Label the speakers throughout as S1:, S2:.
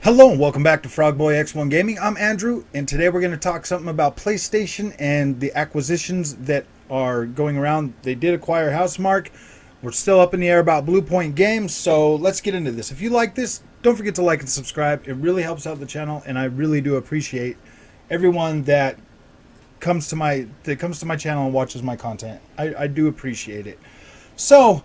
S1: Hello and welcome back to Frogboy X1 Gaming. I'm Andrew, and today we're going to talk something about PlayStation and the acquisitions that are going around. They did acquire Housemarque. We're still up in the air about Bluepoint Games, so let's get into this. If you like this, don't forget to like and subscribe. It really helps out the channel, and I really do appreciate everyone that comes to my channel and watches my content. I do appreciate it. So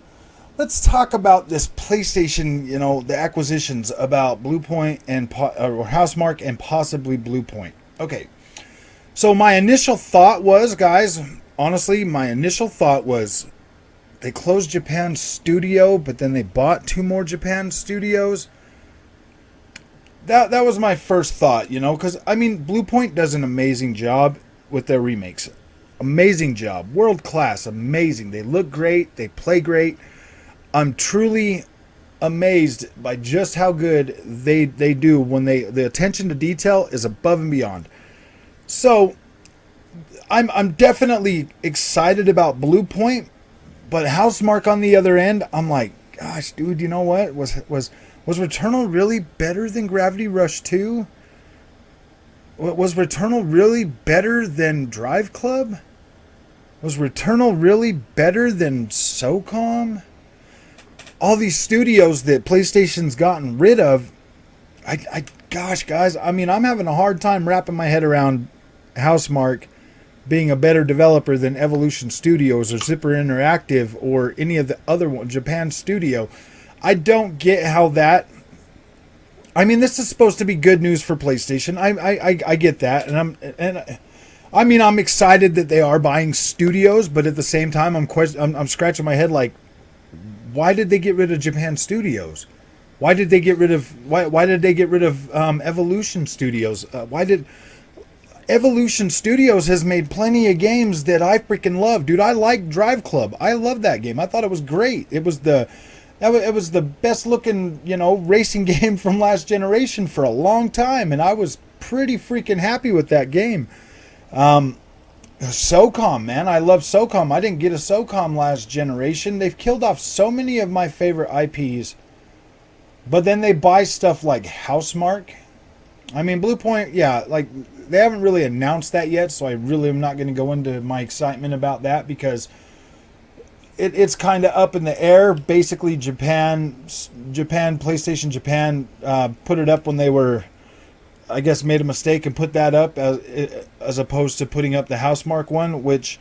S1: let's talk about this PlayStation, the acquisitions about Bluepoint and or Housemarque and possibly Bluepoint. Okay, so my initial thought was, guys, honestly, they closed Japan studio, but then they bought 2 more Japan studios. That was my first thought, because I mean, Bluepoint does an amazing job with their remakes. Amazing job, world class, amazing. They look great, they play great. I'm truly amazed by just how good they do when the attention to detail is above and beyond. So I'm definitely excited about Bluepoint, but Housemarque on the other end, I'm like, gosh, dude, you know what? Was Returnal really better than Gravity Rush 2? Was Returnal really better than Drive Club? Was Returnal really better than SOCOM? All these studios that PlayStation's gotten rid of, gosh, guys, I mean, I'm having a hard time wrapping my head around Housemarque being a better developer than Evolution Studios or Zipper Interactive or any of the other one, Japan Studio. I don't get how that. I mean, this is supposed to be good news for PlayStation. I get that, and I'm excited that they are buying studios, but at the same time, I'm scratching my head like, why did they get rid of Japan Studios? Why did they get rid of Evolution Studios? Why did Evolution Studios has made plenty of games that I freaking love, dude. I like Drive Club. I love that game. I thought it was great. It was the best looking, racing game from last generation for a long time, and I was pretty freaking happy with that game. SOCOM, man. I love SOCOM. I didn't get a SOCOM last generation. They've killed off so many of my favorite IPs. But then they buy stuff like Housemarque. I mean, Bluepoint, yeah, like, they haven't really announced that yet, so I really am not going to go into my excitement about that because it's kind of up in the air. Basically, PlayStation Japan put it up when they were, I guess, made a mistake and put that up as opposed to putting up the Housemarque one, which,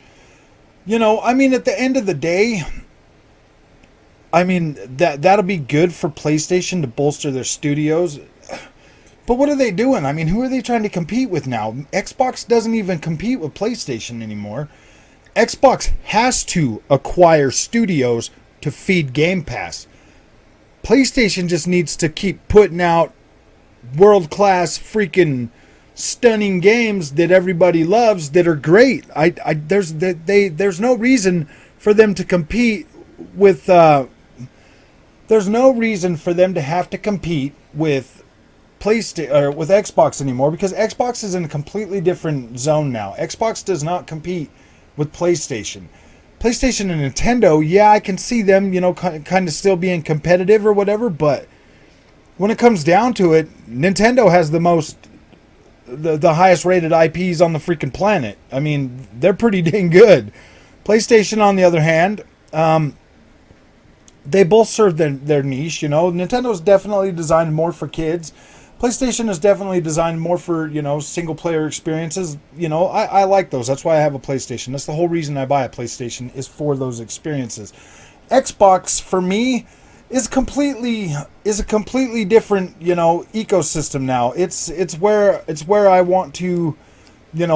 S1: I mean, at the end of the day, I mean, that'll be good for PlayStation to bolster their studios. But what are they doing? I mean, who are they trying to compete with now? Xbox doesn't even compete with PlayStation anymore. Xbox has to acquire studios to feed Game Pass. PlayStation just needs to keep putting out world-class freaking stunning games that everybody loves that are great. There's no reason for them to compete with there's no reason for them to have to compete with PlayStation or with Xbox anymore, because Xbox is in a completely different zone now. Xbox does not compete with PlayStation. PlayStation and Nintendo, yeah, I can see them, kind of still being competitive or whatever, but when it comes down to it, Nintendo has the highest rated IPs on the freaking planet. I mean, they're pretty dang good. PlayStation, on the other hand, they both serve their niche. Nintendo's definitely designed more for kids. PlayStation is definitely designed more for, single player experiences. I like those. That's why I have a PlayStation. That's the whole reason I buy a PlayStation, is for those experiences. Xbox, for me, is a completely different, ecosystem now. It's where I want to,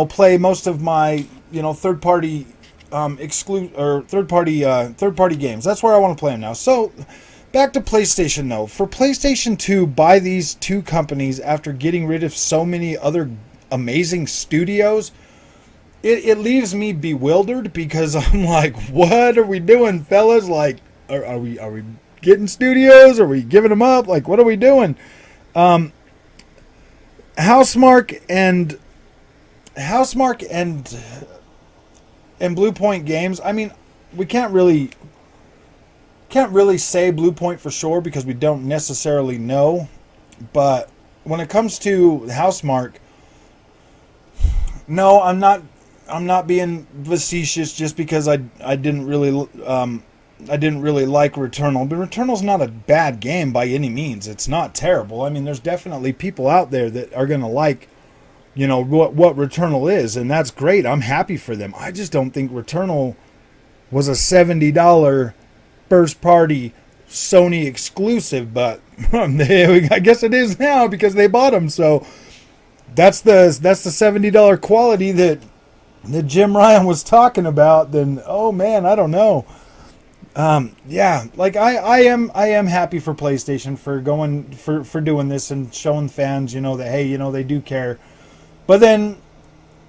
S1: play most of my, third party third party games. That's where I want to play them now. So back to PlayStation though. For PlayStation to buy these 2 companies after getting rid of so many other amazing studios, it leaves me bewildered, because I'm like, what are we doing, fellas? Like, are we getting studios? Are we giving them up? Like, what are we doing? Housemarque and Bluepoint Games. I mean, we can't really say Bluepoint for sure because we don't necessarily know. But when it comes to Housemarque, no, I'm not being facetious just because I didn't really like Returnal. But Returnal's not a bad game by any means. It's not terrible. I mean, there's definitely people out there that are gonna like, what Returnal is, and that's great. I'm happy for them. I just don't think Returnal was a $70 first party Sony exclusive, but I guess it is now because they bought them. So that's the $70 quality that Jim Ryan was talking about. Then oh man, I don't know. Yeah, like I am happy for PlayStation for doing this and showing fans, that hey, they do care. But then,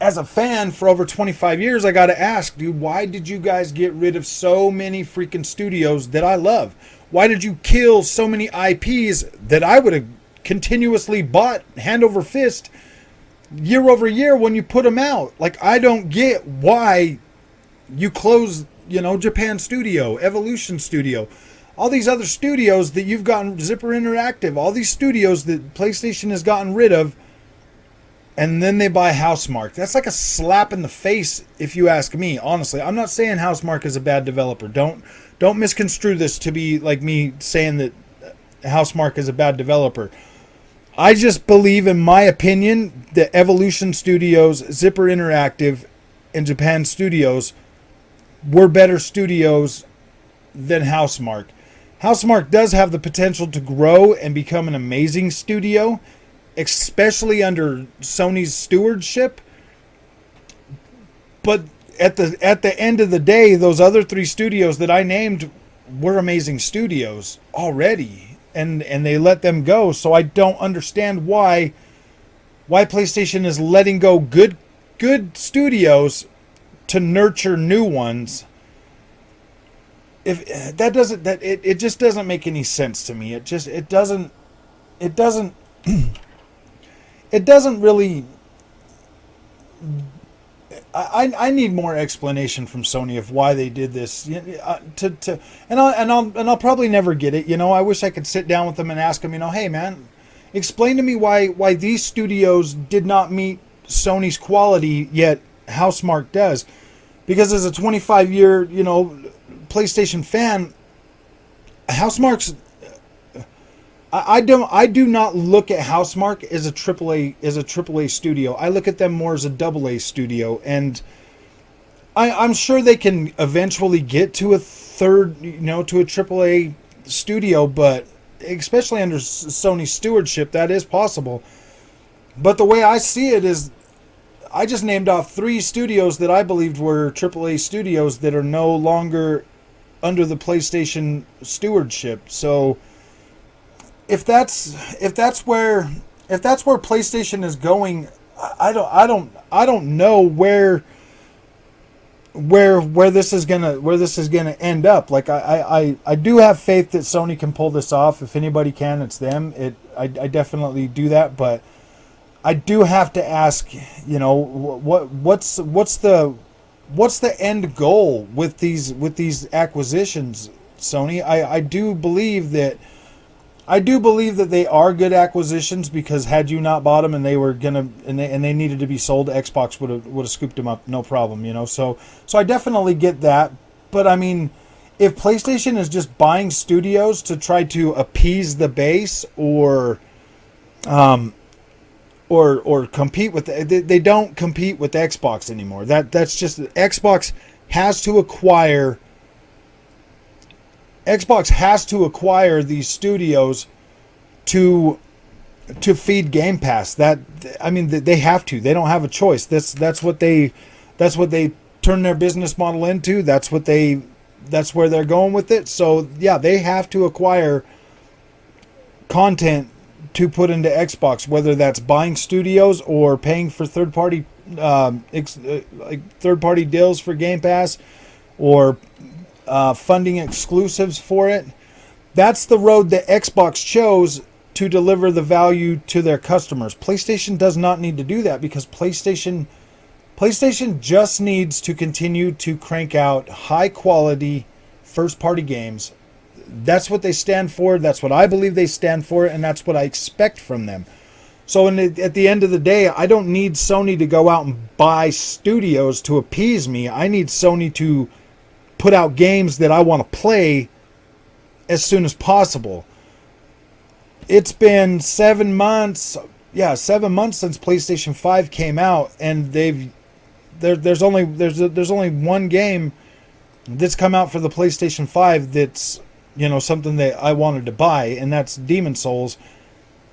S1: as a fan for over 25 years, I got to ask, dude, why did you guys get rid of so many freaking studios that I love? Why did you kill so many IPs that I would have continuously bought hand over fist year over year when you put them out? Like, I don't get why you close, Japan Studio, Evolution Studio, all these other studios that you've gotten, Zipper Interactive, all these studios that PlayStation has gotten rid of, and then they buy Housemarque. That's like a slap in the face, if you ask me, honestly. I'm not saying Housemarque is a bad developer. Don't misconstrue this to be like me saying that Housemarque is a bad developer. I just believe, in my opinion, that Evolution Studios, Zipper Interactive, and Japan Studios were better studios than Housemarque. Housemarque does have the potential to grow and become an amazing studio, especially under Sony's stewardship. But at the end of the day, those other three studios that I named were amazing studios already, and they let them go. So I don't understand why PlayStation is letting go good studios to nurture new ones. If it just doesn't make any sense to me. It doesn't really. I need more explanation from Sony of why they did this. And I'll probably never get it. I wish I could sit down with them and ask them. Hey man, explain to me why these studios did not meet Sony's quality yet Housemarque does. Because as a 25-year PlayStation fan, Housemarque's. I do not look at Housemarque as a AAA studio. I look at them more as a AA studio, and I'm sure they can eventually get to a third, to a AAA studio, but especially under Sony's stewardship, that is possible. But the way I see it is, I just named off 3 studios that I believed were AAA studios that are no longer under the PlayStation stewardship. So if that's where PlayStation is going, I don't know where this is gonna end up. Like I do have faith that Sony can pull this off. If anybody can, it's them. I definitely do that, but I do have to ask, what's the end goal with these acquisitions, Sony? I do believe that they are good acquisitions, because had you not bought them and they were gonna and they needed to be sold, Xbox would have scooped them up, no problem, So I definitely get that, but I mean, if PlayStation is just buying studios to try to appease the base or compete with, they don't compete with Xbox anymore. That's just, Xbox has to acquire these studios to feed Game Pass. They have to. They don't have a choice. That's what they turn their business model into. That's where they're going with it. So yeah, they have to acquire content to put into Xbox, whether that's buying studios or paying for third-party deals for Game Pass, or funding exclusives for it. That's the road that Xbox chose to deliver the value to their customers. PlayStation does not need to do that because PlayStation just needs to continue to crank out high quality first party games. That's what they stand for. That's what I believe they stand for, and that's what I expect from them. So at the end of the day, I don't need Sony to go out and buy studios to appease me. I need Sony to put out games that I want to play as soon as possible. It's been 7 months. Yeah, 7 months since PlayStation 5 came out, and there's only one game that's come out for the PlayStation 5 that's, you know, something that I wanted to buy, and that's Demon's Souls.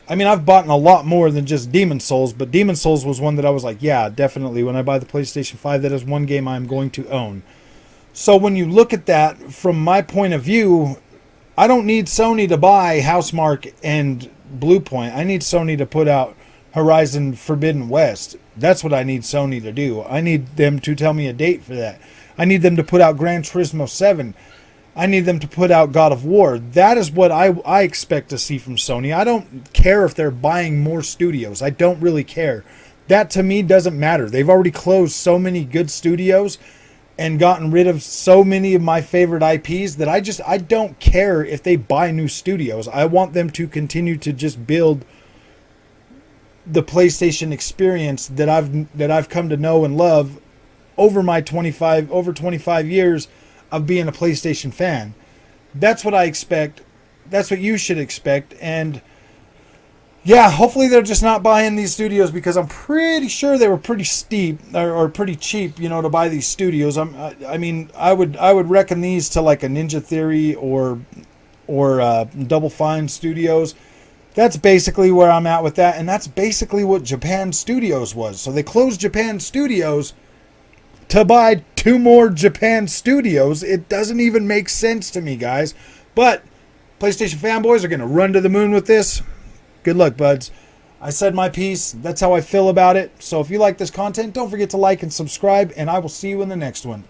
S1: I mean, I've bought a lot more than just Demon's Souls, but Demon's Souls was one that I was like, yeah, definitely, when I buy the PlayStation 5, that is one game I'm going to own. So when you look at that from my point of view, I don't need Sony to buy Housemarque and Bluepoint. I need Sony to put out Horizon Forbidden West. That's what I need Sony to do. I need them to tell me a date for that. I need them to put out Gran Turismo 7. I need them to put out God of War. That is what I expect to see from Sony. I don't care if they're buying more studios. I don't really care. That to me doesn't matter. They've already closed so many good studios and gotten rid of so many of my favorite IPs that I don't care if they buy new studios. I want them to continue to just build the PlayStation experience that I've come to know and love over 25 years of being a PlayStation fan. That's what I expect. That's what you should expect. And yeah, hopefully they're just not buying these studios, because I'm pretty sure they were pretty steep or pretty cheap, you know, to buy these studios. I mean, I would reckon these to like a Ninja Theory or Double Fine Studios. That's basically where I'm at with that, and that's basically what Japan Studios was. So they closed Japan Studios to buy 2 more Japan Studios. It doesn't even make sense to me, guys. But PlayStation fanboys are going to run to the moon with this. Good luck, buds. I said my piece. That's how I feel about it. So if you like this content, don't forget to like and subscribe, and I will see you in the next one.